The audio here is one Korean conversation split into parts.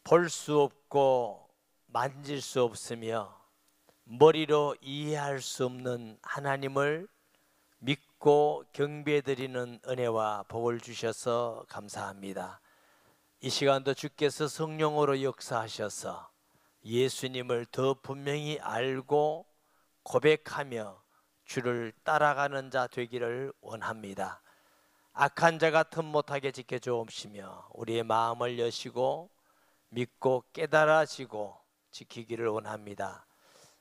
볼 수 없고 만질 수 없으며 머리로 이해할 수 없는 하나님을 믿고 경배드리는 은혜와 복을 주셔서 감사합니다. 이 시간도 주께서 성령으로 역사하셔서 예수님을 더 분명히 알고 고백하며 주를 따라가는 자 되기를 원합니다. 악한 자가 틈 못하게 지켜주옵시며 우리의 마음을 여시고 믿고 깨달아지고 지키기를 원합니다.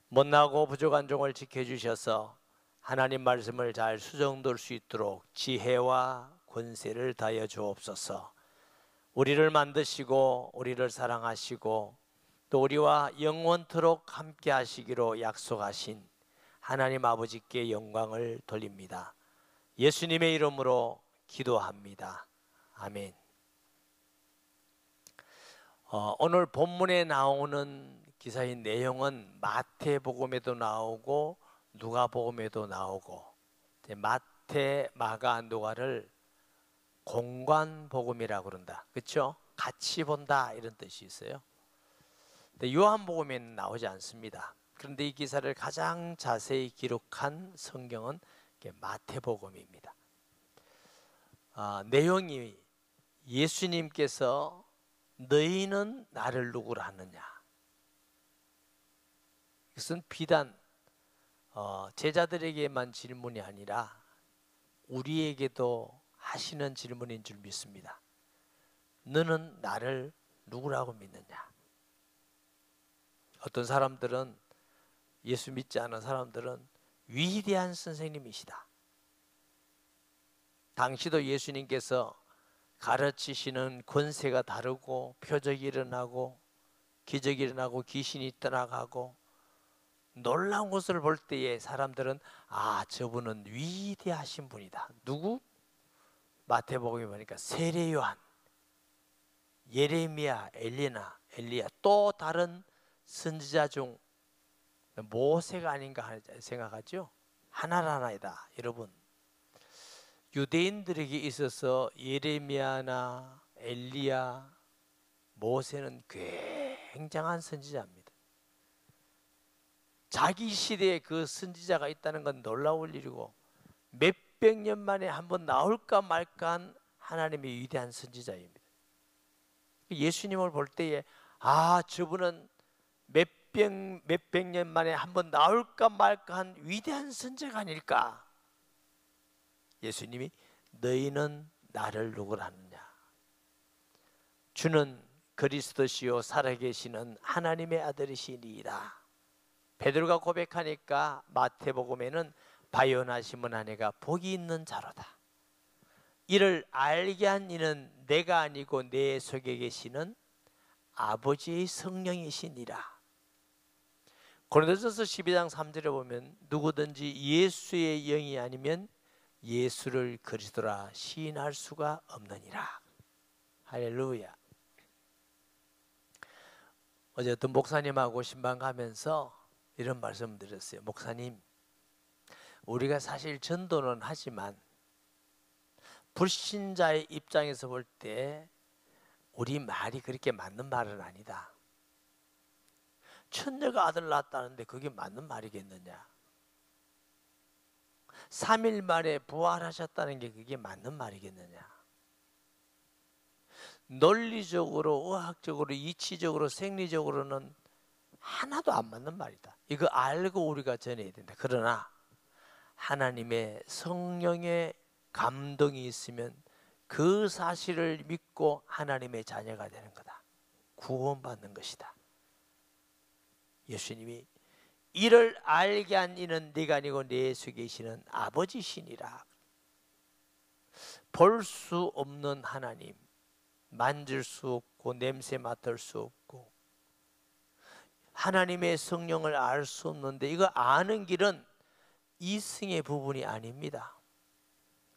못나고 부족한 종을 지켜주셔서 하나님 말씀을 잘 수정돌 수 있도록 지혜와 권세를 다하여 주옵소서. 우리를 만드시고 우리를 사랑하시고 또 우리와 영원토록 함께 하시기로 약속하신 하나님 아버지께 영광을 돌립니다. 예수님의 이름으로 기도합니다. 아멘. 오늘 본문에 나오는 기사의 내용은 마태복음에도 나오고 누가복음에도 나오고, 마태, 마가, 누가를 공관복음이라고 그런다. 그렇죠? 같이 본다 이런 뜻이 있어요. 근데 요한복음에는 나오지 않습니다. 그런데 이 기사를 가장 자세히 기록한 성경은 마태복음입니다. 내용이 예수님께서 너희는 나를 누구라 하느냐, 이것은 비단 제자들에게만 질문이 아니라 우리에게도 하시는 질문인 줄 믿습니다. 너는 나를 누구라고 믿느냐? 어떤 사람들은, 예수 믿지 않은 사람들은 위대한 선생님이시다. 당시도 예수님께서 가르치시는 권세가 다르고 표적이 일어나고 기적이 일어나고 귀신이 떠나가고 놀라운 것을 볼 때에 사람들은 저분은 위대하신 분이다. 누구? 마태복음에 보니까 세례 요한, 예레미야, 엘리야, 또 다른 선지자 중 모세가 아닌가 생각하죠. 하나라나이다. 여러분, 유대인들에게 있어서 예레미야나 엘리야, 모세는 굉장한 선지자입니다. 자기 시대에 그 선지자가 있다는 건 놀라울 일이고 몇백 년 만에 한번 나올까 말까한 하나님의 위대한 선지자입니다. 예수님을 볼 때에 저분은 몇백 년 만에 한번 나올까 말까한 위대한 선지자가 아닐까. 예수님이 너희는 나를 누구라 하느냐, 주는 그리스도시요 살아계시는 하나님의 아들이시니이다. 베드로가 고백하니까 마태복음에는 바요나 시몬 아내가 복이 있는 자로다. 이를 알게 한 이는 내가 아니고 내 속에 계시는 아버지의 성령이시니라. 고린도전서 12장 3절에 보면 누구든지 예수의 영이 아니면 예수를 그리스도라 시인할 수가 없느니라. 할렐루야. 어제 어떤 목사님하고 신방 가면서 이런 말씀 드렸어요. 목사님, 우리가 사실 전도는 하지만 불신자의 입장에서 볼 때 우리 말이 그렇게 맞는 말은 아니다. 천녀가 아들 낳았다는데 그게 맞는 말이겠느냐? 3일 만에 부활하셨다는 게 그게 맞는 말이겠느냐? 논리적으로, 의학적으로, 이치적으로, 생리적으로는 하나도 안 맞는 말이다. 이거 알고 우리가 전해야 된다. 그러나 하나님의 성령의 감동이 있으면 그 사실을 믿고 하나님의 자녀가 되는 거다. 구원받는 것이다. 예수님이 이를 알게 한 이는 네가 아니고 내 속에 계시는 아버지시니라. 볼 수 없는 하나님, 만질 수 없고 냄새 맡을 수 없고 하나님의 성령을 알 수 없는데, 이거 아는 길은 이승의 부분이 아닙니다.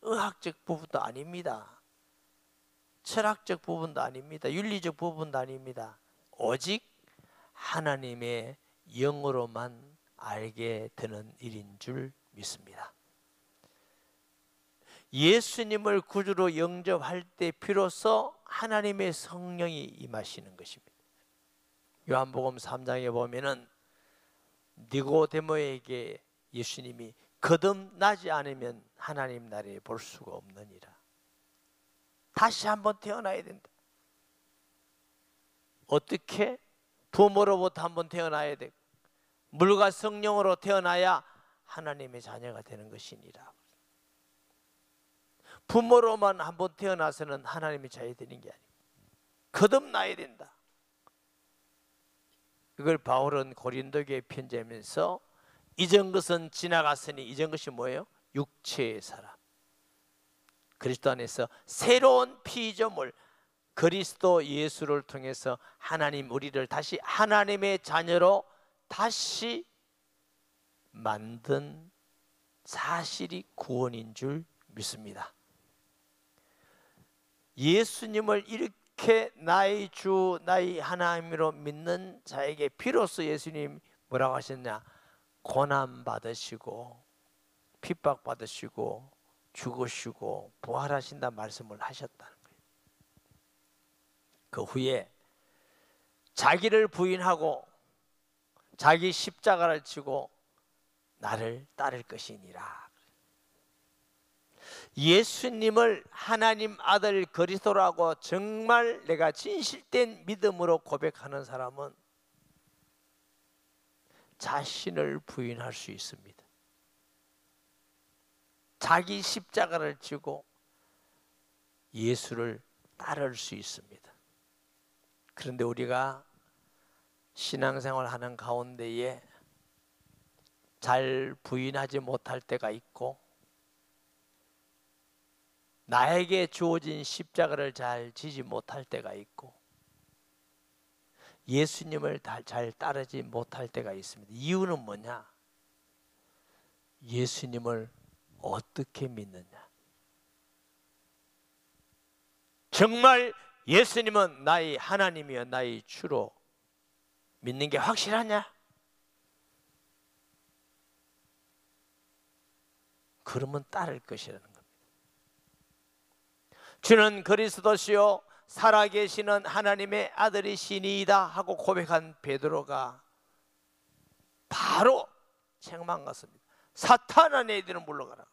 의학적 부분도 아닙니다. 철학적 부분도 아닙니다. 윤리적 부분도 아닙니다. 오직 하나님의 영으로만 알게 되는 일인 줄 믿습니다. 예수님을 구주로 영접할 때 비로소 하나님의 성령이 임하시는 것입니다. 요한복음 3장에 보면은 니고데모에게 예수님이 거듭나지 않으면 하나님 나라에 볼 수가 없느니라. 다시 한번 태어나야 된다. 어떻게? 부모로부터 한번 태어나야 되고 물과 성령으로 태어나야 하나님의 자녀가 되는 것이니라. 부모로만 한번 태어나서는 하나님의 자녀가 되는 게 아니고 거듭나야 된다. 이걸 바울은 고린도교에 편지하면서 이전 것은 지나갔으니 이전 것이 뭐예요? 육체의 사람, 그리스도 안에서 새로운 피조물 그리스도 예수를 통해서 하나님 우리를 다시 하나님의 자녀로 다시 만든 사실이 구원인 줄 믿습니다. 예수님을 이렇게 나의 주 나의 하나님으로 믿는 자에게 비로소 예수님 뭐라고 하셨냐? 고난 받으시고 핍박 받으시고 죽으시고 부활하신다 말씀을 하셨다는 거예요. 그 후에 자기를 부인하고 자기 십자가를 지고 나를 따를 것이니라. 예수님을 하나님 아들 그리스도라고 정말 내가 진실된 믿음으로 고백하는 사람은 자신을 부인할 수 있습니다. 자기 십자가를 지고 예수를 따를 수 있습니다. 그런데 우리가 신앙생활 하는 가운데에 잘 부인하지 못할 때가 있고 나에게 주어진 십자가를 잘 지지 못할 때가 있고 예수님을 잘 따르지 못할 때가 있습니다. 이유는 뭐냐? 예수님을 어떻게 믿느냐? 정말 예수님은 나의 하나님이여 나의 주로 믿는 게 확실하냐? 그러면 따를 것이라는 겁니다. 주는 그리스도시요 살아계시는 하나님의 아들이시니이다 하고 고백한 베드로가 바로 책망 같습니다. 사탄아 너희들은 물러가라.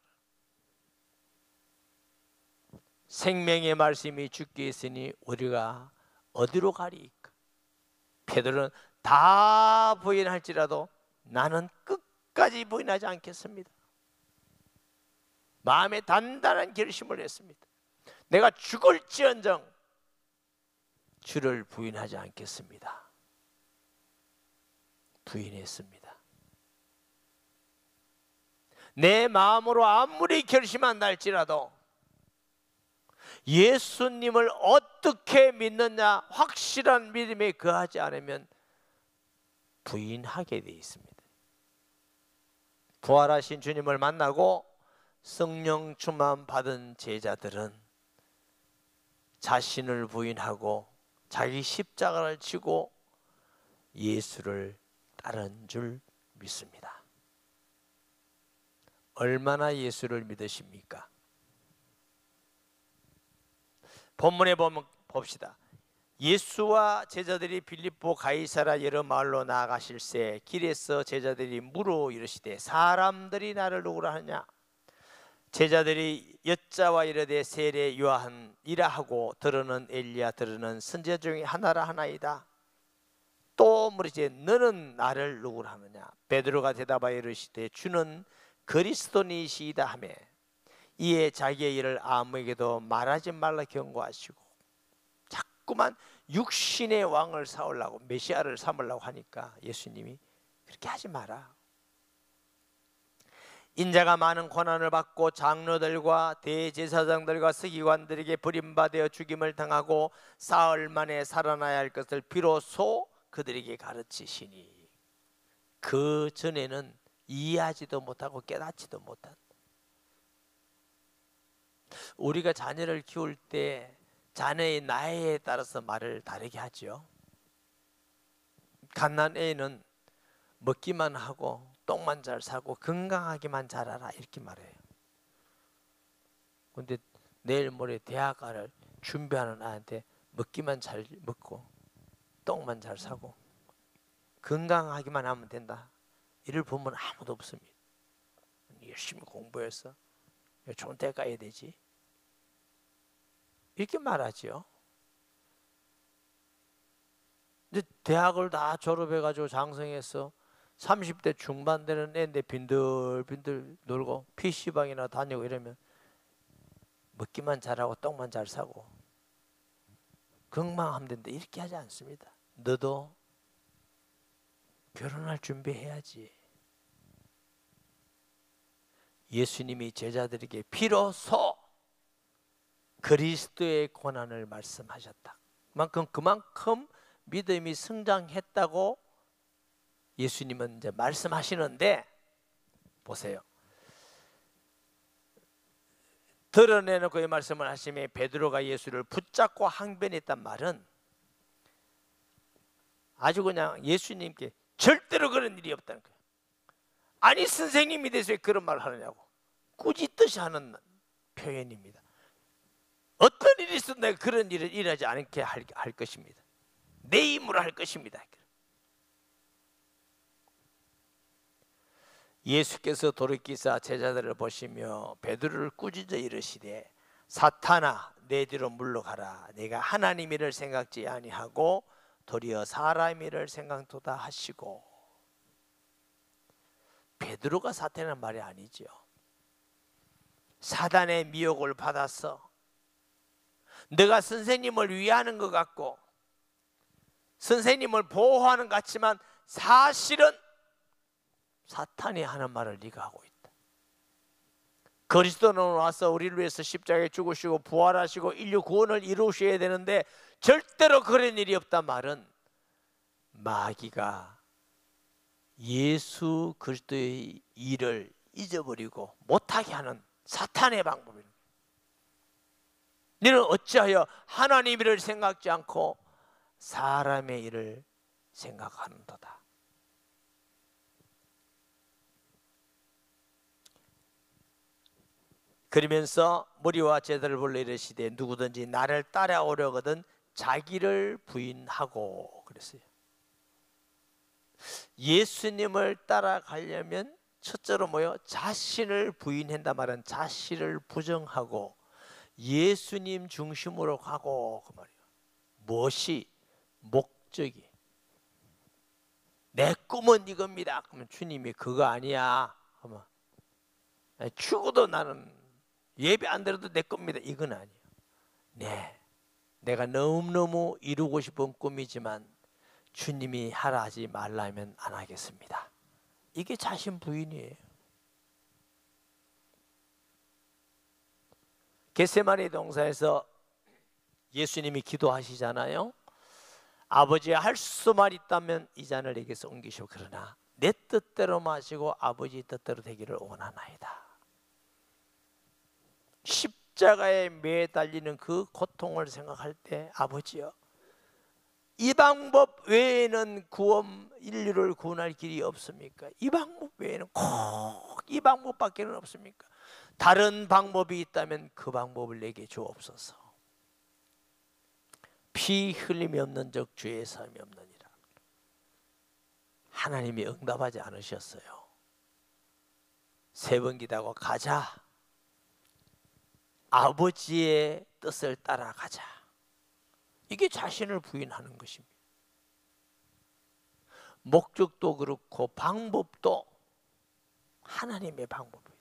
생명의 말씀이 주께 있으니 우리가 어디로 가리이까? 베드로는 다 부인할지라도 나는 끝까지 부인하지 않겠습니다. 마음에 단단한 결심을 했습니다. 내가 죽을지언정 주를 부인하지 않겠습니다. 부인했습니다. 내 마음으로 아무리 결심한다 할지라도 예수님을 어떻게 믿느냐 확실한 믿음에 거하지 않으면 부인하게 되어 있습니다. 부활하신 주님을 만나고 성령 충만 받은 제자들은 자신을 부인하고 자기 십자가를 지고 예수를 따른 줄 믿습니다. 얼마나 예수를 믿으십니까? 본문에 보면 봅시다. 예수와 제자들이 빌립보 가이사라 여러 마을로 나아가실새 길에서 제자들이 물어 이르시되 사람들이 나를 누구라 하느냐? 제자들이 여짜와 이르되 세례 요한이라 하고 들으는 엘리야 들으는 선지자 중에 하나라 하나이다. 또 물으시되 너는 나를 누구라 하느냐? 베드로가 대답하여 이르시되 주는 그리스도니시이다 하매 이에 자기의 일을 아무에게도 말하지 말라 경고하시고 자꾸만 육신의 왕을 삼으려고 메시아를 삼으려고 하니까 예수님이 그렇게 하지 마라. 인자가 많은 고난을 받고 장로들과 대제사장들과 서기관들에게 버림받아 죽임을 당하고 사흘 만에 살아나야 할 것을 비로소 그들에게 가르치시니 그 전에는 이해하지도 못하고 깨닫지도 못한다. 우리가 자녀를 키울 때 자녀의 나이에 따라서 말을 다르게 하죠. 갓난애는 먹기만 하고 똥만 잘 싸고 건강하기만 자라라 이렇게 말해요. 그런데 내일 모레 대학 가를 준비하는 아이한테 먹기만 잘 먹고 똥만 잘 싸고 건강하기만 하면 된다. 이를 보면 아무도 없습니다. 열심히 공부해서 좋은 데 가야 되지. 이렇게 말하죠. 이제 대학을 다 졸업해가지고 장성해서 30대 중반 되는 애인데 빈들빈들 놀고 PC방이나 다니고 이러면 먹기만 잘하고 똥만 잘 싸고 건강하면 된다. 이렇게 하지 않습니다. 너도 결혼할 준비해야지. 예수님이 제자들에게 비로소 그리스도의 고난을 말씀하셨다. 그만큼 믿음이 성장했다고 예수님은 이제 말씀하시는데, 보세요. 드러내놓고 이 말씀을 하시며 베드로가 예수를 붙잡고 항변했단 말은 아주 그냥 예수님께 절대로 그런 일이 없다는 거예요. 아니 선생님이 돼서 왜 그런 말을 하느냐고 꾸짖듯이 하는 표현입니다. 어떤 일이 있어도 내가 그런 일을 일하지 않게 할 것입니다. 내 힘으로 할 것입니다. 예수께서 돌이키사 제자들을 보시며 베드로를 꾸짖어 이르시되 사탄아 내 뒤로 물러가라. 내가 하나님 일을 생각지 아니하고 도리어 사람 일을 생각도다 하시고. 베드로가 사탄이라는 말이 아니죠. 사단의 미혹을 받아서 내가 선생님을 위하는 것 같고 선생님을 보호하는 것 같지만 사실은 사탄이 하는 말을 네가 하고 있다. 그리스도는 와서 우리를 위해서 십자가에 죽으시고 부활하시고 인류 구원을 이루셔야 되는데 절대로 그런 일이 없단 말은 마귀가 예수 그리스도의 일을 잊어버리고 못하게 하는 사탄의 방법입니다. 너는 어찌하여 하나님 일을 생각지 않고 사람의 일을 생각하는도다. 그러면서 무리와 제자를 불러 이르시되 누구든지 나를 따라오려거든 자기를 부인하고 그랬어요. 예수님을 따라가려면 첫째로 뭐요? 자신을 부인한다 말은 자신을 부정하고 예수님 중심으로 가고 그 말이에요. 무엇이 목적이? 내 꿈은 이겁니다. 그러면 주님이 그거 아니야. 그러면 죽어도 나는 예배 안 드려도 내 겁니다. 이건 아니에요. 네, 내가 너무너무 이루고 싶은 꿈이지만 주님이 하라 하지 말라면 안 하겠습니다. 이게 자신 부인이에요. 겟세마네 동산에서 예수님이 기도하시잖아요. 아버지 할 수만 있다면 이 잔을 내게서 옮기시오. 그러나 내 뜻대로 마시고 아버지 뜻대로 되기를 원하나이다. 십자가에 매달리는 그 고통을 생각할 때 아버지여 이 방법 외에는 인류를 구원할 길이 없습니까? 이 방법 외에는 꼭 이 방법밖에는 없습니까? 다른 방법이 있다면 그 방법을 내게 주옵소서. 피 흘림이 없는 적 죄의 사함이 없느니라. 하나님이 응답하지 않으셨어요. 세 번 기도하고 가자. 아버지의 뜻을 따라가자. 이게 자신을 부인하는 것입니다. 목적도 그렇고 방법도 하나님의 방법이에요.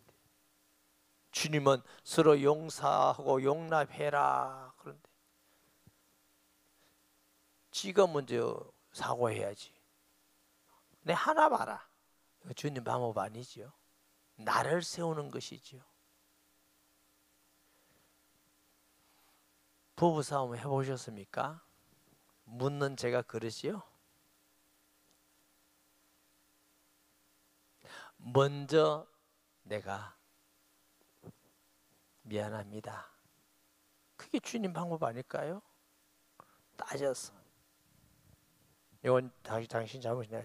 주님은 서로 용서하고 용납해라 그런데 지가 먼저 사과해야지. 내 하나 봐라. 이거 주님 방법 아니지요. 나를 세우는 것이지요. 부부싸움 해보셨습니까? 묻는 제가 그러지요. 먼저 내가 미안합니다. 그게 주님 방법 아닐까요? 따져서 이건 당신 잘못이냐.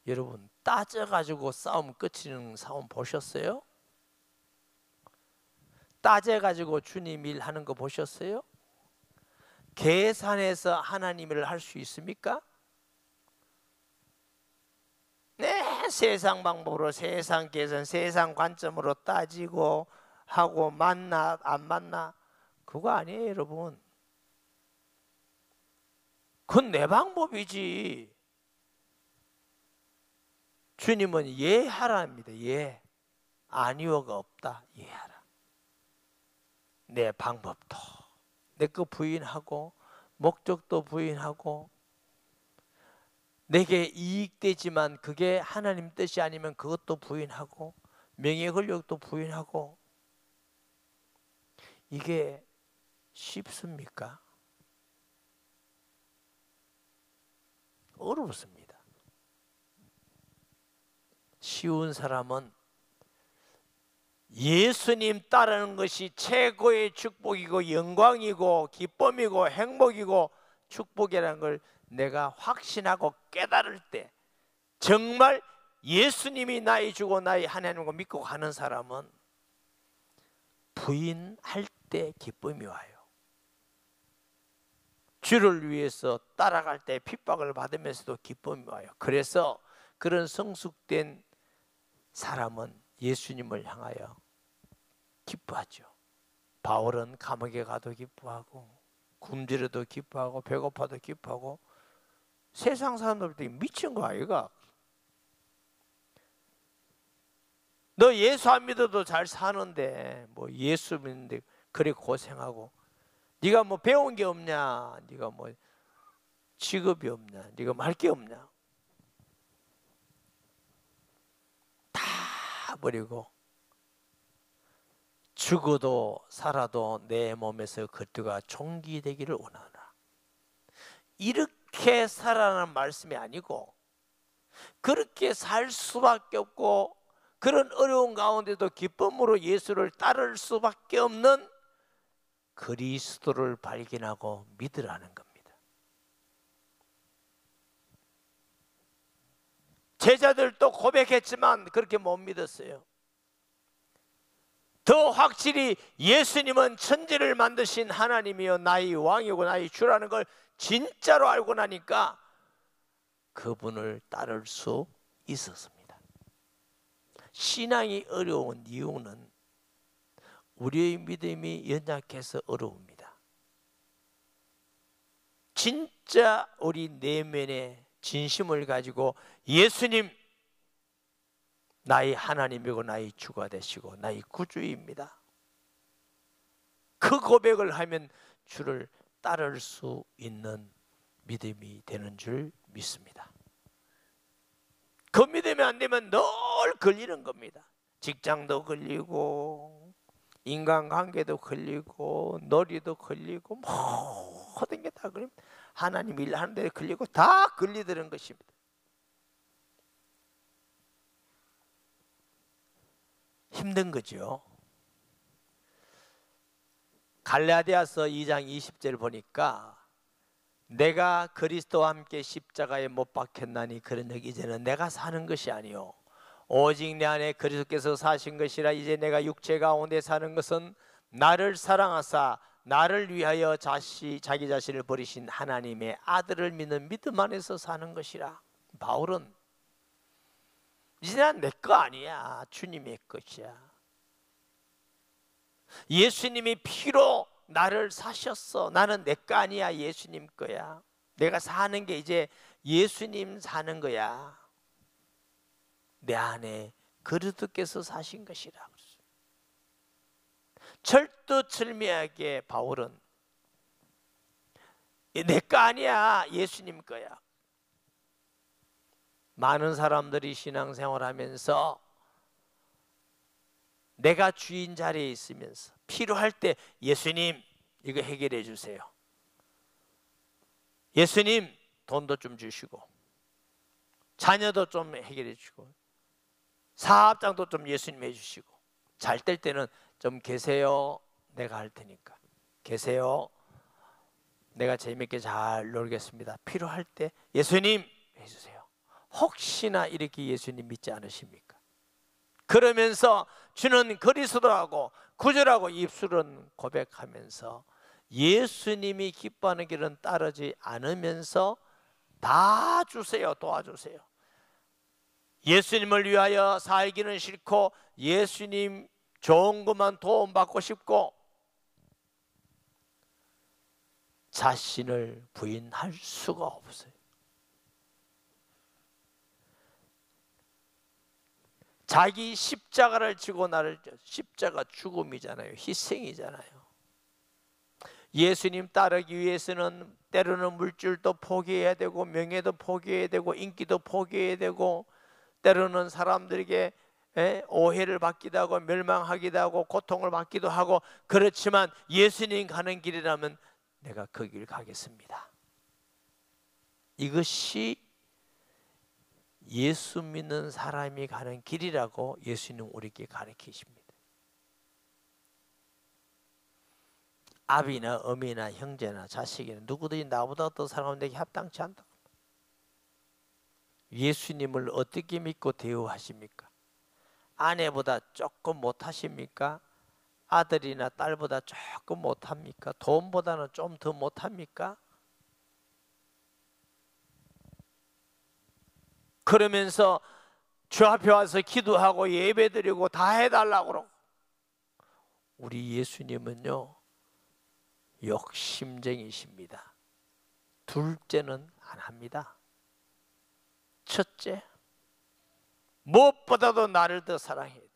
여러분 따져가지고 싸움 끝이는 싸움 보셨어요? 따져가지고 주님 일 하는 거 보셨어요? 계산해서 하나님 일을 할 수 있습니까? 세상 방법으로, 세상 계산, 세상 관점으로 따지고 하고 맞나 안 맞나, 그거 아니에요 여러분. 그건 내 방법이지. 주님은 예하랍니다. 예. 아니오가 없다. 예하라. 내 방법도 내 거 부인하고, 목적도 부인하고, 내게 이익되지만 그게 하나님 뜻이 아니면 그것도 부인하고, 명예 권력도 부인하고. 이게 쉽습니까? 어렵습니다. 쉬운 사람은 예수님 따르는 것이 최고의 축복이고 영광이고 기쁨이고 행복이고 축복이라는 걸 내가 확신하고 깨달을 때, 정말 예수님이 나의 주고 나의 하나님을 믿고 가는 사람은 부인할 때 기쁨이 와요. 주를 위해서 따라갈 때 핍박을 받으면서도 기쁨이 와요. 그래서 그런 성숙된 사람은 예수님을 향하여 기뻐하죠. 바울은 감옥에 가도 기뻐하고, 굶주려도 기뻐하고, 배고파도 기뻐하고. 세상 사람들도 미친 거 아이가? 너 예수 안 믿어도 잘 사는데 뭐 예수 믿는데 그래 고생하고, 네가 뭐 배운 게 없냐, 네가 뭐 직업이 없냐, 네가 말 게 없냐, 다 버리고 죽어도 살아도 내 몸에서 그리스도가 존귀되기를 원하노라. 이렇게 살아라는 말씀이 아니고, 그렇게 살 수밖에 없고, 그런 어려운 가운데도 기쁨으로 예수를 따를 수밖에 없는 그리스도를 발견하고 믿으라는 겁니다. 제자들도 고백했지만 그렇게 못 믿었어요. 더 확실히 예수님은 천지를 만드신 하나님이요 나의 왕이고 나의 주라는 걸 진짜로 알고 나니까 그분을 따를 수 있었습니다. 신앙이 어려운 이유는 우리의 믿음이 연약해서 어려웁니다. 진짜 우리 내면에 진심을 가지고 예수님 나의 하나님이고 나의 주가 되시고 나의 구주입니다, 그 고백을 하면 주를 따를 수 있는 믿음이 되는 줄 믿습니다. 그 믿음이 안 되면 늘 걸리는 겁니다. 직장도 걸리고, 인간관계도 걸리고, 놀이도 걸리고, 모든 게 다 걸립니다. 하나님 일하는 데 걸리고 다 걸리더는 것입니다. 힘든 거죠. 갈라디아서 2장 20절 보니까 내가 그리스도와 함께 십자가에 못 박혔나니 그런즉 이제는 내가 사는 것이 아니요 오직 내 안에 그리스도께서 사신 것이라. 이제 내가 육체 가운데 사는 것은 나를 사랑하사 나를 위하여 자기 자신을 버리신 하나님의 아들을 믿는 믿음 안에서 사는 것이라. 바울은 이제 난 내 거 아니야, 주님의 것이야. 예수님이 피로 나를 사셨어. 나는 내 거 아니야, 예수님 거야. 내가 사는 게 이제 예수님 사는 거야. 내 안에 그리스도께서 사신 것이라. 철두철미하게 바울은 내 거 아니야, 예수님 거야. 많은 사람들이 신앙생활하면서 내가 주인 자리에 있으면서 필요할 때 예수님 이거 해결해 주세요, 예수님 돈도 좀 주시고, 자녀도 좀 해결해 주시고, 사업장도 좀 예수님 해주시고, 잘 될 때는 좀 계세요, 내가 할 테니까 계세요, 내가 재밌게 잘 놀겠습니다. 필요할 때 예수님 해주세요. 혹시나 이렇게 예수님 믿지 않으십니까? 그러면서 주는 그리스도라고 구주라고 입술은 고백하면서 예수님이 기뻐하는 길은 따르지 않으면서 다 주세요, 도와주세요. 예수님을 위하여 살기는 싫고 예수님 좋은 것만 도움받고 싶고 자신을 부인할 수가 없어요. 자기 십자가를 지고 나를, 십자가 죽음이잖아요. 희생이잖아요. 예수님 따르기 위해서는 때로는 물질도 포기해야 되고 명예도 포기해야 되고 인기도 포기해야 되고 때로는 사람들에게 오해를 받기도 하고 멸망하기도 하고 고통을 받기도 하고, 그렇지만 예수님 가는 길이라면 내가 그 길 가겠습니다. 이것이 예수 믿는 사람이 가는 길이라고 예수님 우리에게 가르치십니다. 아비나 어미나 형제나 자식이나 누구든지 나보다 더 사랑하는 데게 합당치 않다. 예수님을 어떻게 믿고 대우하십니까? 아내보다 조금 못하십니까? 아들이나 딸보다 조금 못합니까? 돈보다는 좀 더 못합니까? 그러면서 주 앞에 와서 기도하고 예배드리고 다 해달라고 그러고. 우리 예수님은요 욕심쟁이십니다. 둘째는 안 합니다. 첫째, 무엇보다도 나를 더 사랑해야 돼.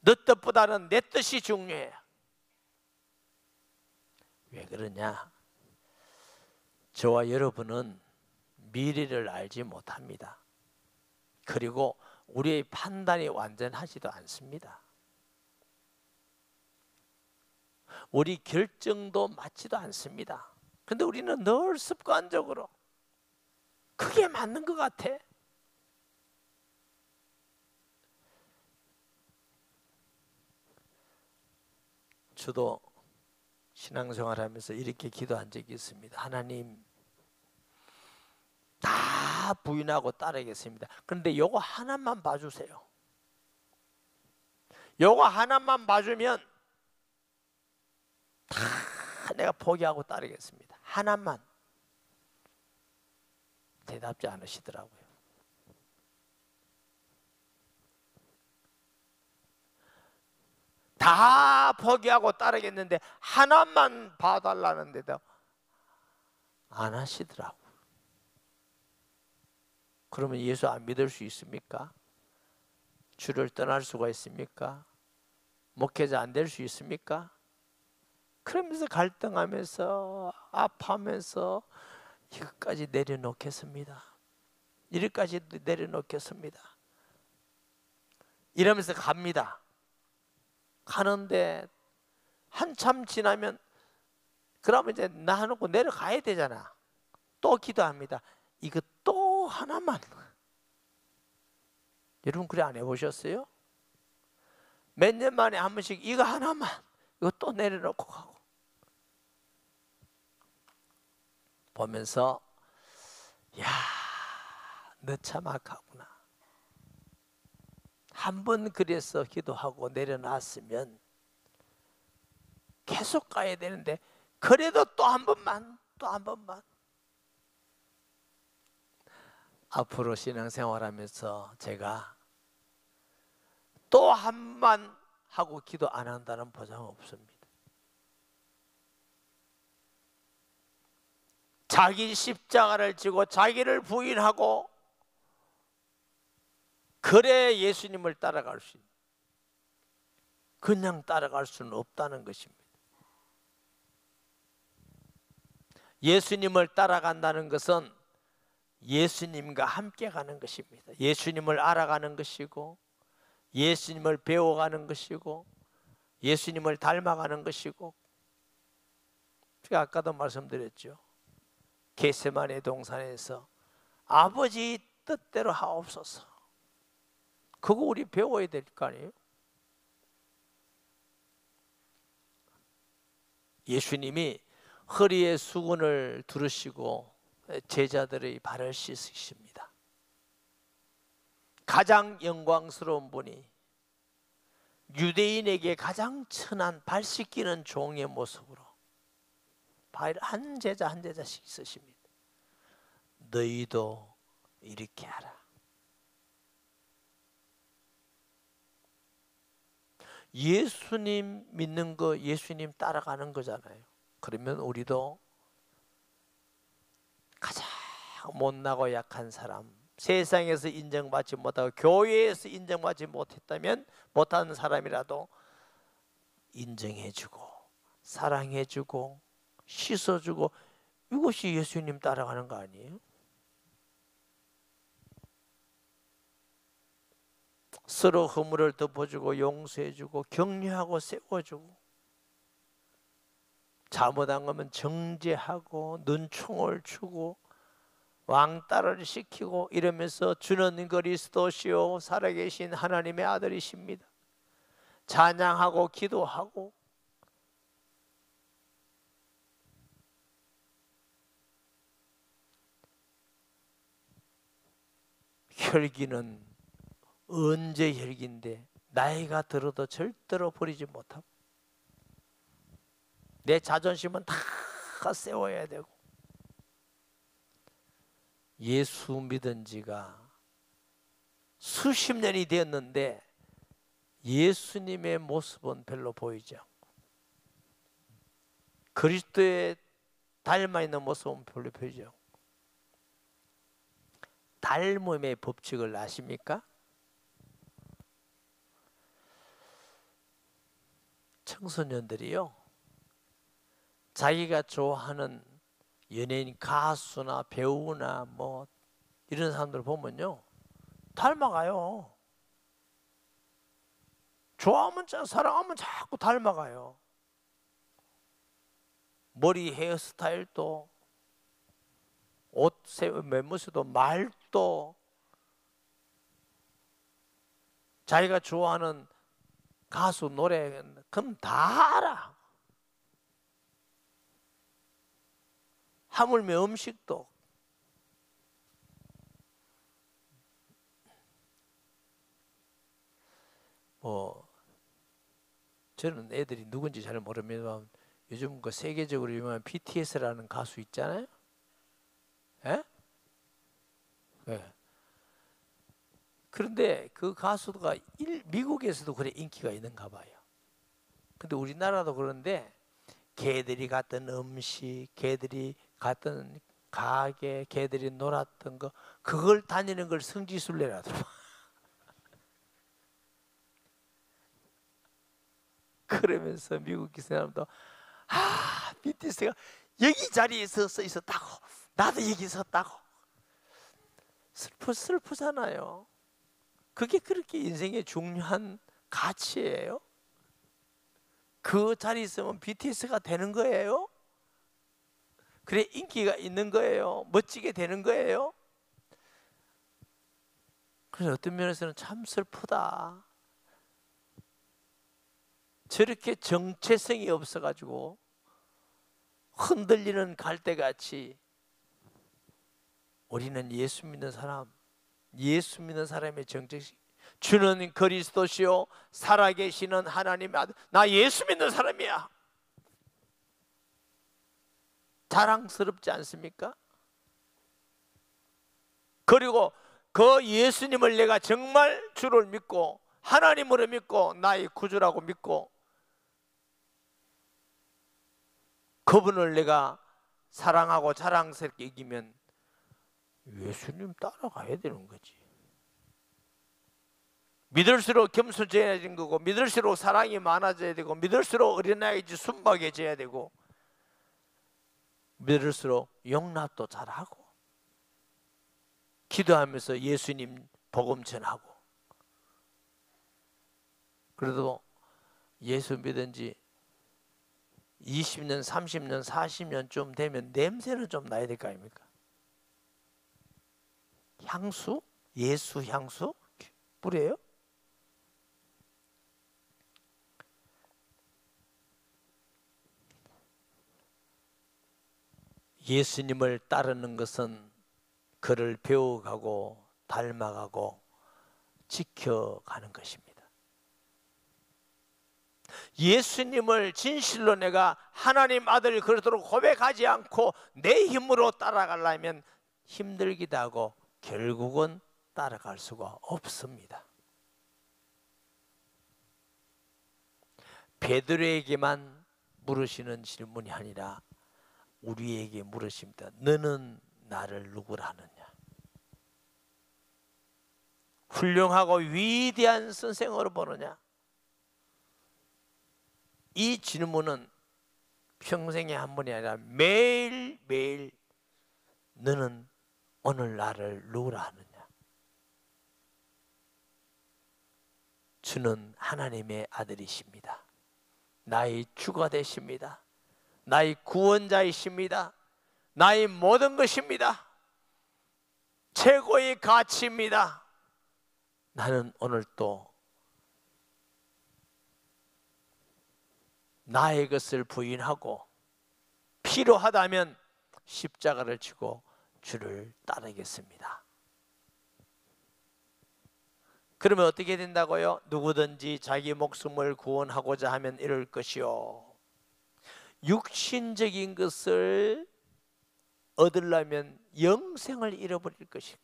너 뜻보다는 내 뜻이 중요해. 왜 그러냐? 저와 여러분은 미래를 알지 못합니다. 그리고 우리의 판단이 완전하지도 않습니다. 우리 결정도 맞지도 않습니다. 그런데 우리는 늘 습관적으로 그게 맞는 것 같아. 저도 신앙생활하면서 이렇게 기도한 적이 있습니다. 하나님, 다 부인하고 따르겠습니다. 그런데 요거 하나만 봐주세요. 요거 하나만 봐주면 다 내가 포기하고 따르겠습니다. 하나만. 대답지 않으시더라고요. 다 포기하고 따르겠는데 하나만 봐달라는데도 안 하시더라고요. 그러면 예수 안 믿을 수 있습니까? 주를 떠날 수가 있습니까? 목회자 안 될 수 있습니까? 그러면서 갈등하면서 아파하면서 이것까지 내려놓겠습니다. 이것까지 내려놓겠습니다. 이러면서 갑니다. 가는데 한참 지나면 그러면 이제 놔놓고 내려가야 되잖아. 또 기도합니다. 이거 또 하나만. 여러분 그래 안 해보셨어요? 몇 년 만에 한 번씩 이거 하나만, 이거 또 내려놓고 가고 보면서 야, 너 참 악하구나. 한 번 그래서 기도하고 내려놨으면 계속 가야 되는데 그래도 또 한 번만, 또 한 번만. 앞으로 신앙생활하면서 제가 또 한 번 하고 기도 안 한다는 보장 없습니다. 자기 십자가를 지고 자기를 부인하고 그래 예수님을 따라갈 수 있는, 그냥 따라갈 수는 없다는 것입니다. 예수님을 따라간다는 것은 예수님과 함께 가는 것입니다. 예수님을 알아가는 것이고 예수님을 배워가는 것이고 예수님을 닮아가는 것이고, 제가 아까도 말씀드렸죠. 겟세마네 동산에서 아버지 뜻대로 하옵소서. 그거 우리 배워야 될 거 아니에요? 예수님이 허리에 수건을 두르시고 제자들의 발을 씻으십니다. 가장 영광스러운 분이 유대인에게 가장 천한 발 씻기는 종의 모습으로 발 한 제자 한 제자씩 쓰십니다. 너희도 이렇게 하라. 예수님 믿는 거, 예수님 따라가는 거잖아요. 그러면 우리도 가장 못나고 약한 사람, 세상에서 인정받지 못하고 교회에서 인정받지 못하는 사람이라도 인정해주고 사랑해주고 씻어주고, 이것이 예수님 따라가는 거 아니에요? 서로 허물을 덮어주고 용서해주고 격려하고 세워주고, 잘못한 거면 정죄하고 눈총을 주고 왕따를 시키고 이러면서 주는 그리스도시요 살아계신 하나님의 아들이십니다. 찬양하고 기도하고, 혈기는 언제 혈기인데 나이가 들어도 절대로 버리지 못하고, 내 자존심은 다 세워야 되고. 예수 믿은 지가 수십 년이 되었는데 예수님의 모습은 별로 보이지 않고, 그리스도에 닮아 있는 모습은 별로 보이지 않고. 닮음의 법칙을 아십니까? 청소년들이요, 자기가 좋아하는 연예인, 가수나 배우나 뭐 이런 사람들 보면요, 닮아가요. 좋아하면, 사랑하면 자꾸 닮아가요. 머리 헤어스타일도, 옷, 매무새도, 말도, 자기가 좋아하는 가수 노래, 그럼 다 알아. 하물며 음식도. 저는 애들이 누군지 잘 모릅니다만 요즘 그 세계적으로 유명한 BTS라는 가수 있잖아요. 예? 네. 그런데 그 가수가 미국에서도 그래 인기가 있는가 봐요. 근데 우리나라도 그런데 걔들이 갔던 음식, 걔들이 갔던 가게, 걔들이 놀았던 거, 그걸 다니는 걸 성지순례라더라고. 그러면서 미국 사람도 BTS가 여기 자리에 있었다고, 나도 여기 있었다고. 슬프잖아요. 그게 그렇게 인생의 중요한 가치예요? 그 자리에 있으면 BTS가 되는 거예요? 그래 인기가 있는 거예요? 멋지게 되는 거예요? 그래서 어떤 면에서는 참 슬프다. 저렇게 정체성이 없어가지고 흔들리는 갈대같이 우리는 예수 믿는 사람의 정체성, 주는 그리스도시요 살아계시는 하나님의 아들, 나 예수 믿는 사람이야. 자랑스럽지 않습니까? 그리고 그 예수님을 내가 정말 주를 믿고 하나님으로 믿고 나의 구주라고 믿고 그분을 내가 사랑하고 자랑스럽게 여기면 예수님 따라가야 되는 거지. 믿을수록 겸손해야 되는 거고, 믿을수록 사랑이 많아져야 되고, 믿을수록 어린아이지 순박해져야 되고, 믿을수록 용납도 잘하고, 기도하면서 예수님 복음 전하고. 그래도 예수 믿은 지 20년, 30년, 40년쯤 되면 냄새는 좀 나야 될 거 아닙니까? 향수? 예수 향수? 뿌려요? 예수님을 따르는 것은 그를 배워가고 닮아가고 지켜가는 것입니다. 예수님을 진실로 내가 하나님 아들 그리스도로 고백하지 않고 내 힘으로 따라가려면 힘들기도 하고 결국은 따라갈 수가 없습니다. 베드로에게만 물으시는 질문이 아니라 우리에게 물으십니다. 너는 나를 누구라 하느냐? 훌륭하고 위대한 선생으로 보느냐? 이 질문은 평생에 한 번이 아니라 매일매일 너는 오늘 나를 누구라 하느냐? 주는 하나님의 아들이십니다. 나의 주가 되십니다. 나의 구원자이십니다. 나의 모든 것입니다. 최고의 가치입니다. 나는 오늘 또 나의 것을 부인하고 필요하다면 십자가를 지고 주를 따르겠습니다. 그러면 어떻게 된다고요? 누구든지 자기 목숨을 구원하고자 하면 이럴 것이요, 육신적인 것을 얻으려면 영생을 잃어버릴 것이고,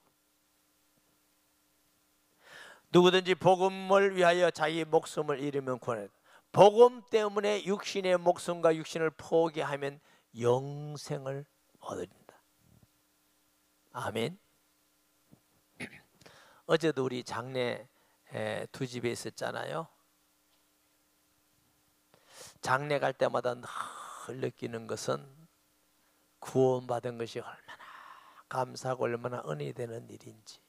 누구든지 복음을 위하여 자기 목숨을 잃으면 구원한다. 복음 때문에 육신의 목숨과 육신을 포기하면 영생을 얻는다. 아멘. 어제도 우리 장례 두 집에 있었잖아요. 장례 갈 때마다 늘 느끼는 것은 구원받은 것이 얼마나 감사하고 얼마나 은혜가 되는 일인지.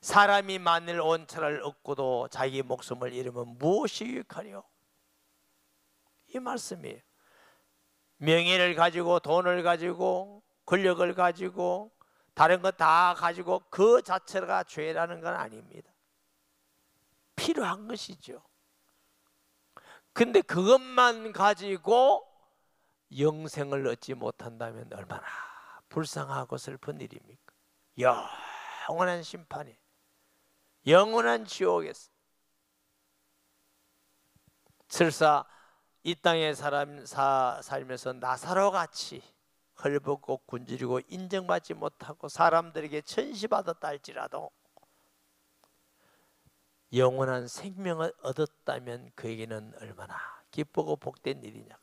사람이 만일 온 천하를 얻고도 자기 목숨을 잃으면 무엇이 유익하리요? 이 말씀이에요. 명예를 가지고 돈을 가지고 권력을 가지고 다른 거 다 가지고 그 자체가 죄라는 건 아닙니다. 필요한 것이죠. 근데 그것만 가지고 영생을 얻지 못한다면 얼마나 불쌍하고 슬픈 일입니까? 영원한 심판이, 영원한 지옥에서. 설사 이 땅에 살면서 나사로 같이 헐벗고 굶주리고 인정받지 못하고 사람들에게 천시받았다 할지라도 영원한 생명을 얻었다면 그에게는 얼마나 기쁘고 복된 일이냐.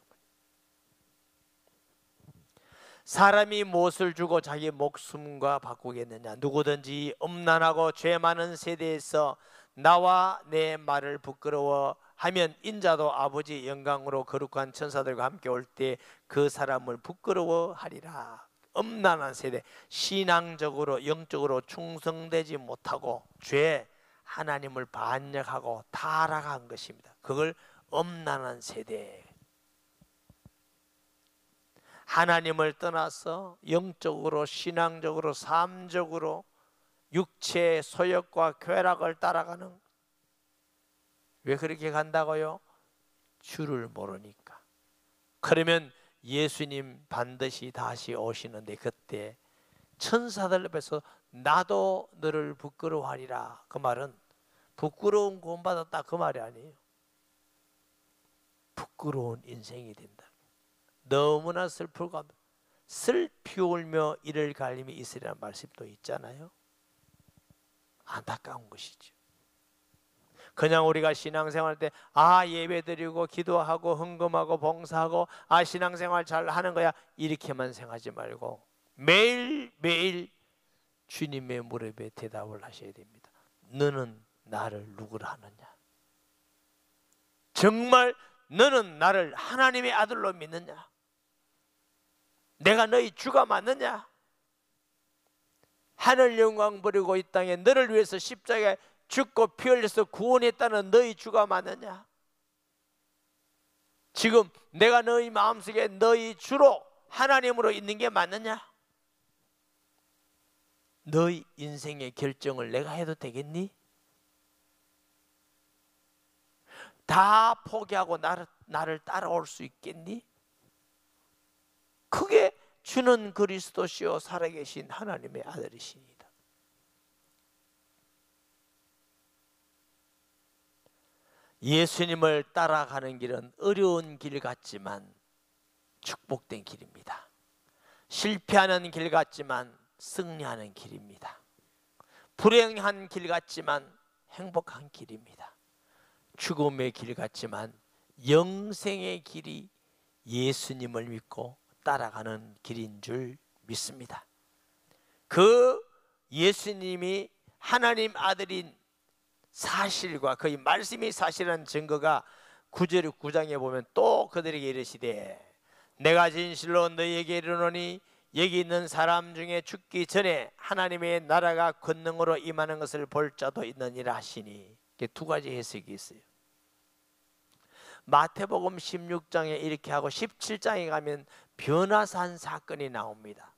사람이 무엇을 주고 자기 목숨과 바꾸겠느냐? 누구든지 음란하고 죄 많은 세대에서 나와 내 말을 부끄러워하면 인자도 아버지 영광으로 거룩한 천사들과 함께 올 때 그 사람을 부끄러워하리라. 음란한 세대, 신앙적으로 영적으로 충성되지 못하고 죄, 하나님을 반역하고 타락한 것입니다. 그걸 음란한 세대. 하나님을 떠나서 영적으로, 신앙적으로, 삶적으로 육체의 소욕과 쾌락을 따라가는. 왜 그렇게 간다고요? 주를 모르니까. 그러면 예수님 반드시 다시 오시는데 그때 천사들 앞에서 나도 너를 부끄러워하리라. 그 말은 부끄러운 구원받았다 그 말이 아니에요. 부끄러운 인생이 된다. 너무나 슬프고 슬피 울며 이를 갈림이 있으리라는 말씀도 있잖아요. 안타까운 것이죠. 그냥 우리가 신앙생활 때 예배드리고 기도하고 헌금하고 봉사하고 신앙생활 잘 하는 거야 이렇게만 생각하지 말고 매일매일 주님의 무릎에 대답을 하셔야 됩니다. 너는 나를 누구라 하느냐? 정말 너는 나를 하나님의 아들로 믿느냐? 내가 너희 주가 맞느냐? 하늘 영광 버리고 이 땅에 너를 위해서 십자가에 죽고 피 흘려서 구원했다는 너희 주가 맞느냐? 지금 내가 너희 마음속에 너희 주로 하나님으로 있는 게 맞느냐? 너희 인생의 결정을 내가 해도 되겠니? 다 포기하고 나를 따라올 수 있겠니? 그게 주는 그리스도시요 살아계신 하나님의 아들이십니다. 예수님을 따라가는 길은 어려운 길 같지만 축복된 길입니다. 실패하는 길 같지만 승리하는 길입니다. 불행한 길 같지만 행복한 길입니다. 죽음의 길 같지만 영생의 길이 예수님을 믿고 따라가는 길인 줄 믿습니다. 그 예수님이 하나님 아들인 사실과 그 말씀이 사실한 증거가 9장에 보면 또 그들에게 이르시되 내가 진실로 너희에게 이르노니 여기 있는 사람 중에 죽기 전에 하나님의 나라가 권능으로 임하는 것을 볼 자도 있느니라 하시니. 이게 두 가지 해석이 있어요. 마태복음 16장에 이렇게 하고 17장에 가면 변화산 사건이 나옵니다.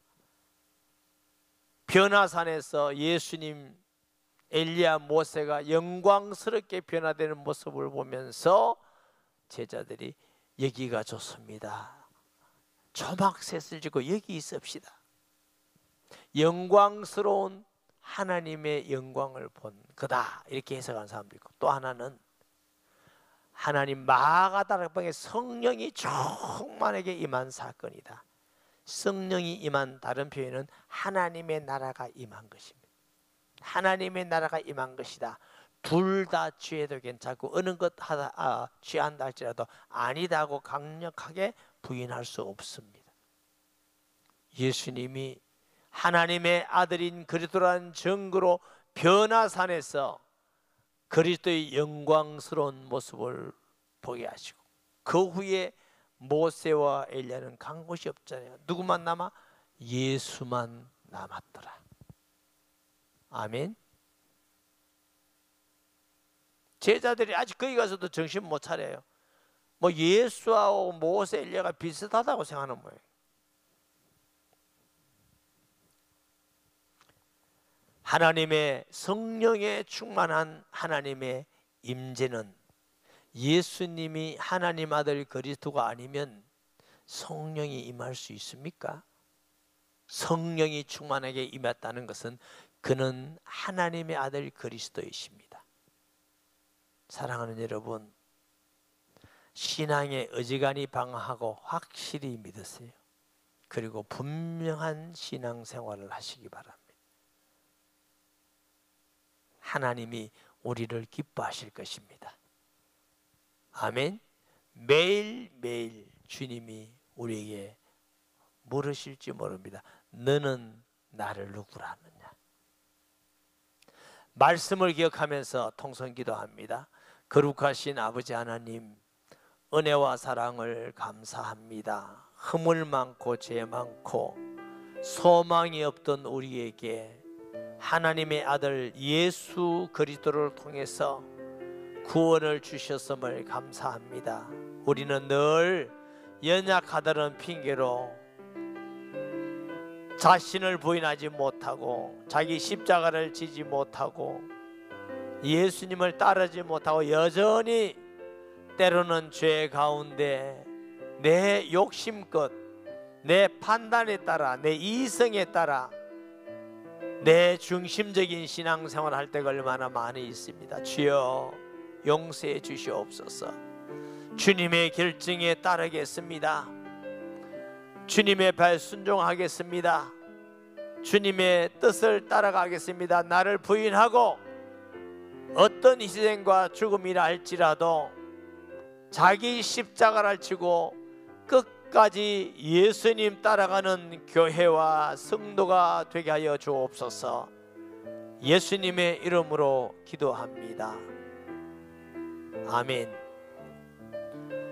변화산에서 예수님, 엘리야, 모세가 영광스럽게 변화되는 모습을 보면서 제자들이 여기가 좋습니다. 초막셋을 지고 여기 있읍시다. 영광스러운 하나님의 영광을 본 거다, 이렇게 해석한 사람도 있고, 또 하나는 하나님 마가다락방에 성령이 충만하게 임한 사건이다. 성령이 임한 다른 표현은 하나님의 나라가 임한 것입니다. 하나님의 나라가 임한 것이다. 둘 다 취해도 괜찮고 어느 것 하다 취한다 할지라도 아니다고 강력하게 부인할 수 없습니다. 예수님이 하나님의 아들인 그리스도라는 증거로 변화산에서 그리스도의 영광스러운 모습을 보게 하시고, 그 후에 모세와 엘리야는 간 곳이 없잖아요. 누구만 남아? 예수만 남았더라. 아멘. 제자들이 아직 거기 가서도 정신 못 차려요. 뭐 예수하고 모세, 엘리야가 비슷하다고 생각하는 거예요. 하나님의 성령에 충만한 하나님의 임재는, 예수님이 하나님 아들 그리스도가 아니면 성령이 임할 수 있습니까? 성령이 충만하게 임했다는 것은 그는 하나님의 아들 그리스도이십니다. 사랑하는 여러분, 신앙에 어지간히 방황하고 확실히 믿으세요. 그리고 분명한 신앙생활을 하시기 바랍니다. 하나님이 우리를 기뻐하실 것입니다. 아멘. 매일매일 주님이 우리에게 물으실지 모릅니다. 너는 나를 누구라 하느냐. 말씀을 기억하면서 통성기도합니다. 거룩하신 아버지 하나님, 은혜와 사랑을 감사합니다. 허물 많고 죄 많고 소망이 없던 우리에게 하나님의 아들 예수 그리스도를 통해서 구원을 주셨음을 감사합니다. 우리는 늘 연약하다는 핑계로 자신을 부인하지 못하고 자기 십자가를 지지 못하고 예수님을 따르지 못하고 여전히 때로는 죄 가운데 내 욕심껏, 내 판단에 따라, 내 이성에 따라 내 중심적인 신앙생활을 할 때가 얼마나 많이 있습니다. 주여 용서해 주시옵소서. 주님의 결정에 따르겠습니다. 주님의 발 순종하겠습니다. 주님의 뜻을 따라가겠습니다. 나를 부인하고 어떤 희생과 죽음이라 할지라도 자기 십자가를 지고 끝까지 예수님 따라가는 교회와 성도가 되게 하여 주옵소서. 예수님의 이름으로 기도합니다. 아멘.